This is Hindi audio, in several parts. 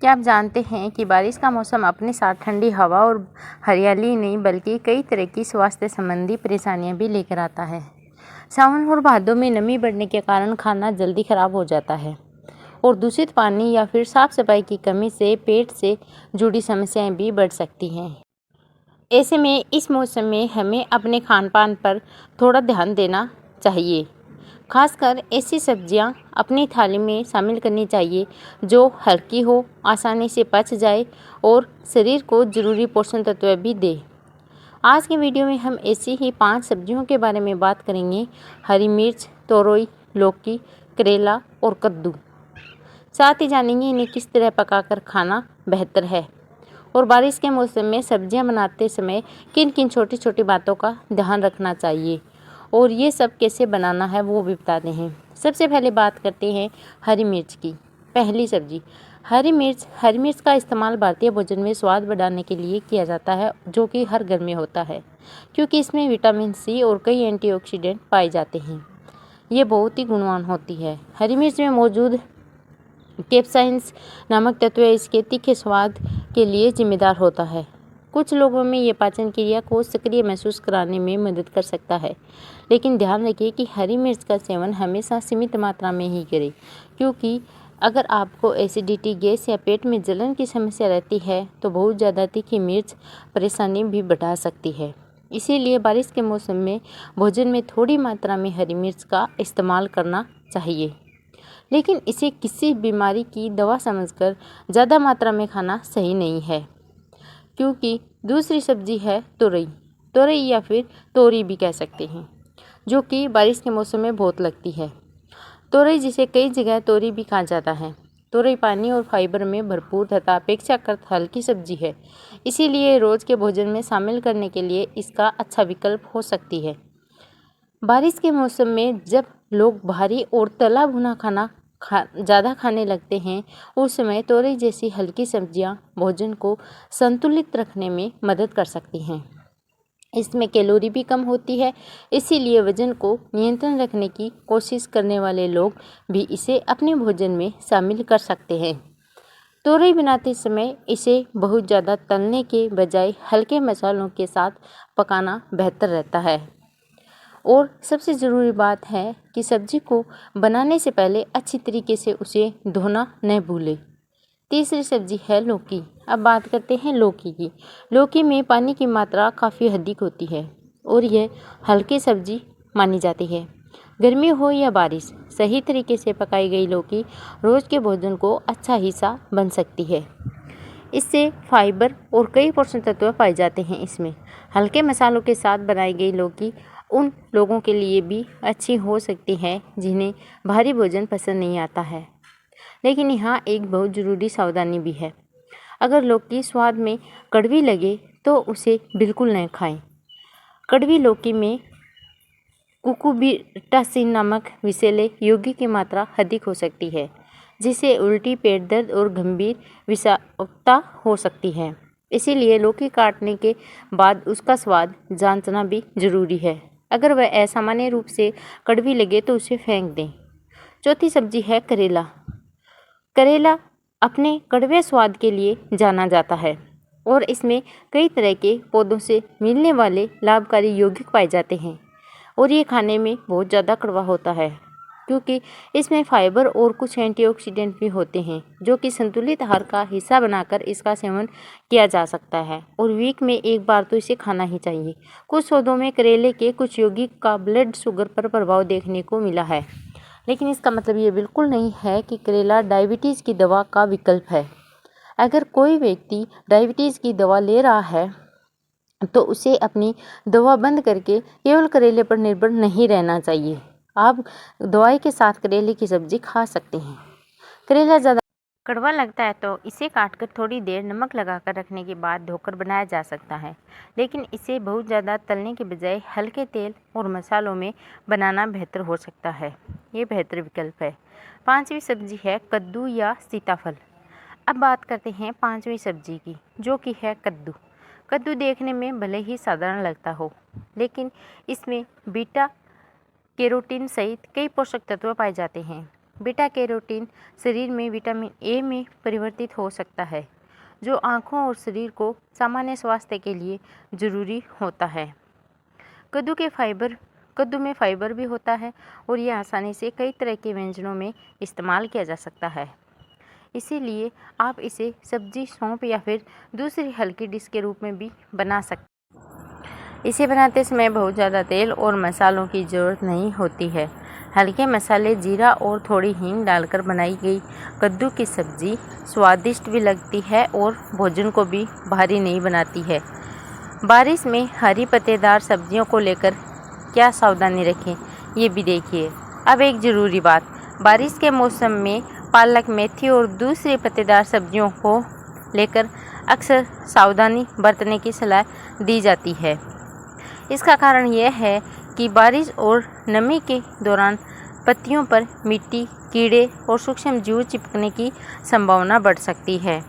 क्या आप जानते हैं कि बारिश का मौसम अपने साथ ठंडी हवा और हरियाली नहीं बल्कि कई तरह की स्वास्थ्य संबंधी परेशानियां भी लेकर आता है। सावन और भादों में नमी बढ़ने के कारण खाना जल्दी खराब हो जाता है और दूषित पानी या फिर साफ सफाई की कमी से पेट से जुड़ी समस्याएं भी बढ़ सकती हैं। ऐसे में इस मौसम में हमें अपने खान पान पर थोड़ा ध्यान देना चाहिए। खासकर ऐसी सब्जियां अपनी थाली में शामिल करनी चाहिए जो हल्की हो, आसानी से पच जाए और शरीर को ज़रूरी पोषण तत्व भी दे। आज के वीडियो में हम ऐसी ही 5 सब्जियों के बारे में बात करेंगे। हरी मिर्च, तोरई, लौकी, करेला और कद्दू। साथ ही जानेंगे इन्हें किस तरह पकाकर खाना बेहतर है और बारिश के मौसम में सब्जियां बनाते समय किन किन छोटी छोटी बातों का ध्यान रखना चाहिए और ये सब कैसे बनाना है वो भी बताते हैं। सबसे पहले बात करते हैं हरी मिर्च की। पहली सब्जी हरी मिर्च। हरी मिर्च का इस्तेमाल भारतीय भोजन में स्वाद बढ़ाने के लिए किया जाता है, जो कि हर घर में होता है क्योंकि इसमें विटामिन सी और कई एंटीऑक्सीडेंट पाए जाते हैं। ये बहुत ही गुणवान होती है। हरी मिर्च में मौजूद कैप्साइसिन नामक तत्व इसके तीखे स्वाद के लिए जिम्मेदार होता है। कुछ लोगों में ये पाचन क्रिया को सक्रिय महसूस कराने में मदद कर सकता है, लेकिन ध्यान रखिए कि हरी मिर्च का सेवन हमेशा सीमित मात्रा में ही करें, क्योंकि अगर आपको एसिडिटी, गैस या पेट में जलन की समस्या रहती है तो बहुत ज़्यादा तीखी मिर्च परेशानी भी बढ़ा सकती है। इसीलिए बारिश के मौसम में भोजन में थोड़ी मात्रा में हरी मिर्च का इस्तेमाल करना चाहिए, लेकिन इसे किसी बीमारी की दवा समझकर ज़्यादा मात्रा में खाना सही नहीं है। क्योंकि दूसरी सब्जी है तोरई। तोरई या फिर तोरी भी कह सकते हैं, जो कि बारिश के मौसम में बहुत लगती है। तोरई, जिसे कई जगह तोरी भी कहा जाता है, तोरई पानी और फाइबर में भरपूर तथा अपेक्षाकृत हल्की सब्जी है, इसीलिए रोज़ के भोजन में शामिल करने के लिए इसका अच्छा विकल्प हो सकती है। बारिश के मौसम में जब लोग भारी और तला भुना खाना ज़्यादा खाने लगते हैं, उस समय तोरई जैसी हल्की सब्जियां भोजन को संतुलित रखने में मदद कर सकती हैं। इसमें कैलोरी भी कम होती है, इसीलिए वजन को नियंत्रण रखने की कोशिश करने वाले लोग भी इसे अपने भोजन में शामिल कर सकते हैं। तोरई बनाते समय इसे बहुत ज़्यादा तलने के बजाय हल्के मसालों के साथ पकाना बेहतर रहता है। और सबसे ज़रूरी बात है कि सब्जी को बनाने से पहले अच्छी तरीके से उसे धोना न भूलें। तीसरी सब्जी है लौकी। अब बात करते हैं लौकी की। लौकी में पानी की मात्रा काफ़ी अधिक होती है और यह हल्की सब्जी मानी जाती है। गर्मी हो या बारिश, सही तरीके से पकाई गई लौकी रोज़ के भोजन को अच्छा हिस्सा बन सकती है। इससे फाइबर और कई पोषक तत्व पाए जाते हैं। इसमें हल्के मसालों के साथ बनाई गई लौकी उन लोगों के लिए भी अच्छी हो सकती है जिन्हें भारी भोजन पसंद नहीं आता है। लेकिन यहाँ एक बहुत ज़रूरी सावधानी भी है। अगर लौकी स्वाद में कड़वी लगे तो उसे बिल्कुल न खाएं। कड़वी लौकी में कुकुबिटासिन नामक विषैले यौगिक की मात्रा अधिक हो सकती है, जिससे उल्टी, पेट दर्द और गंभीर विषाक्तता हो सकती है। इसीलिए लौकी काटने के बाद उसका स्वाद जांचना भी जरूरी है। अगर वह असामान्य रूप से कड़वी लगे तो उसे फेंक दें। चौथी सब्जी है करेला। करेला अपने कड़वे स्वाद के लिए जाना जाता है और इसमें कई तरह के पौधों से मिलने वाले लाभकारी यौगिक पाए जाते हैं और ये खाने में बहुत ज़्यादा कड़वा होता है, क्योंकि इसमें फाइबर और कुछ एंटीऑक्सीडेंट भी होते हैं, जो कि संतुलित आहार का हिस्सा बनाकर इसका सेवन किया जा सकता है और वीक में एक बार तो इसे खाना ही चाहिए। कुछ शोधों में करेले के कुछ यौगिक का ब्लड शुगर पर प्रभाव देखने को मिला है, लेकिन इसका मतलब ये बिल्कुल नहीं है कि करेला डायबिटीज़ की दवा का विकल्प है। अगर कोई व्यक्ति डायबिटीज़ की दवा ले रहा है तो उसे अपनी दवा बंद करके केवल करेले पर निर्भर नहीं रहना चाहिए। आप दवाई के साथ करेले की सब्जी खा सकते हैं। करेला ज़्यादा कड़वा लगता है तो इसे काटकर थोड़ी देर नमक लगाकर रखने के बाद धोकर बनाया जा सकता है, लेकिन इसे बहुत ज़्यादा तलने के बजाय हल्के तेल और मसालों में बनाना बेहतर हो सकता है। ये बेहतर विकल्प है। 5वीं सब्जी है कद्दू या सीताफल। अब बात करते हैं 5वीं सब्जी की, जो कि है कद्दू। कद्दू देखने में भले ही साधारण लगता हो, लेकिन इसमें बीटा कैरोटीन सहित कई पोषक तत्व पाए जाते हैं। बीटा कैरोटीन शरीर में विटामिन ए में परिवर्तित हो सकता है, जो आँखों और शरीर को सामान्य स्वास्थ्य के लिए जरूरी होता है। कद्दू में फाइबर भी होता है और यह आसानी से कई तरह के व्यंजनों में इस्तेमाल किया जा सकता है। इसीलिए आप इसे सब्जी, सौंफ या फिर दूसरी हल्की डिश के रूप में भी बना सकते हैं। इसे बनाते समय बहुत ज़्यादा तेल और मसालों की ज़रूरत नहीं होती है। हल्के मसाले, जीरा और थोड़ी हींग डालकर बनाई गई कद्दू की सब्ज़ी स्वादिष्ट भी लगती है और भोजन को भी भारी नहीं बनाती है। बारिश में हरी पत्तेदार सब्जियों को लेकर क्या सावधानी रखें, ये भी देखिए। अब एक ज़रूरी बात, बारिश के मौसम में पालक, मेथी और दूसरी पत्तेदार सब्जियों को लेकर अक्सर सावधानी बरतने की सलाह दी जाती है। इसका कारण यह है कि बारिश और नमी के दौरान पत्तियों पर मिट्टी, कीड़े और सूक्ष्म जीव चिपकने की संभावना बढ़ सकती है।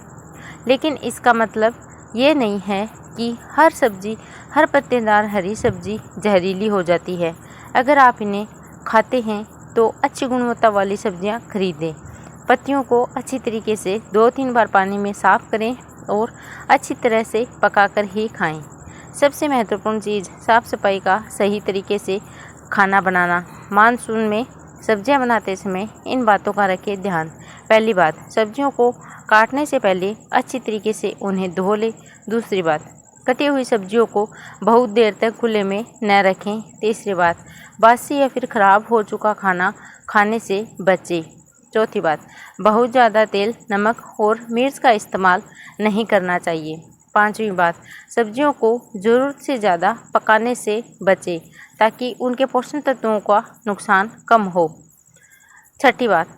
लेकिन इसका मतलब ये नहीं है कि हर पत्तेदार हरी सब्जी जहरीली हो जाती है। अगर आप इन्हें खाते हैं तो अच्छी गुणवत्ता वाली सब्जियां खरीदें। पत्तियों को अच्छी तरीके से 2-3 बार पानी में साफ़ करें और अच्छी तरह से पकाकर ही खाएं। सबसे महत्वपूर्ण चीज़ साफ़ सफाई का सही तरीके से खाना बनाना। मानसून में सब्जियां बनाते समय इन बातों का रखें ध्यान। पहली बात, सब्जियों को काटने से पहले अच्छी तरीके से उन्हें धो लें। दूसरी बात, कटी हुई सब्जियों को बहुत देर तक खुले में न रखें। तीसरी बात, बासी या फिर ख़राब हो चुका खाना खाने से बचें। चौथी बात, बहुत ज़्यादा तेल, नमक और मिर्च का इस्तेमाल नहीं करना चाहिए। पांचवी बात, सब्जियों को ज़रूरत से ज़्यादा पकाने से बचें ताकि उनके पोषण तत्वों का नुकसान कम हो। छठी बात,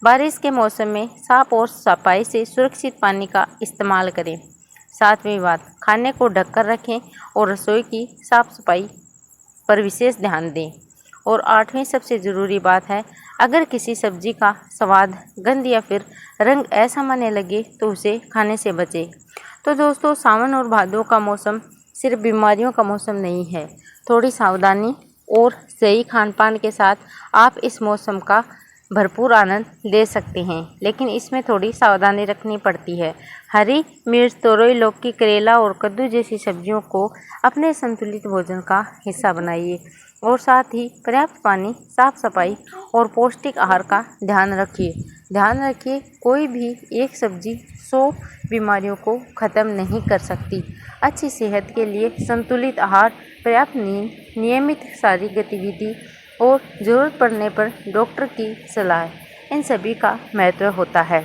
बारिश के मौसम में साफ और सफाई से सुरक्षित पानी का इस्तेमाल करें। सातवीं बात, खाने को ढककर रखें और रसोई की साफ सफाई पर विशेष ध्यान दें। और आठवीं सबसे ज़रूरी बात है, अगर किसी सब्जी का स्वाद, गंध या फिर रंग असामान्य लगे तो उसे खाने से बचें। तो दोस्तों, सावन और भादों का मौसम सिर्फ बीमारियों का मौसम नहीं है। थोड़ी सावधानी और सही खान पान के साथ आप इस मौसम का भरपूर आनंद ले सकते हैं, लेकिन इसमें थोड़ी सावधानी रखनी पड़ती है। हरी मिर्च, तोरई, लौकी, करेला और कद्दू जैसी सब्जियों को अपने संतुलित भोजन का हिस्सा बनाइए और साथ ही पर्याप्त पानी, साफ सफाई और पौष्टिक आहार का ध्यान रखिए। कोई भी एक सब्जी 100 बीमारियों को ख़त्म नहीं कर सकती। अच्छी सेहत के लिए संतुलित आहार, पर्याप्त नींद, नियमित शारीरिक गतिविधि और ज़रूरत पड़ने पर डॉक्टर की सलाह, इन सभी का महत्व होता है।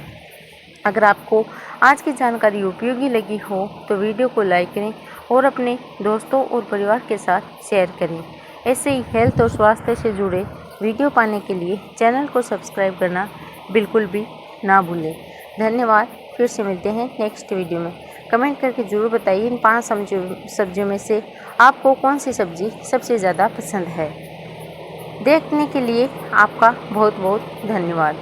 अगर आपको आज की जानकारी उपयोगी लगी हो तो वीडियो को लाइक करें और अपने दोस्तों और परिवार के साथ शेयर करें। ऐसे ही हेल्थ और स्वास्थ्य से जुड़े वीडियो पाने के लिए चैनल को सब्सक्राइब करना बिल्कुल भी ना भूलें। धन्यवाद। फिर से मिलते हैं नेक्स्ट वीडियो में। कमेंट करके ज़रूर बताइए इन 5 सब्जियों में से आपको कौन सी सब्ज़ी सबसे ज़्यादा पसंद है। देखने के लिए आपका बहुत बहुत धन्यवाद।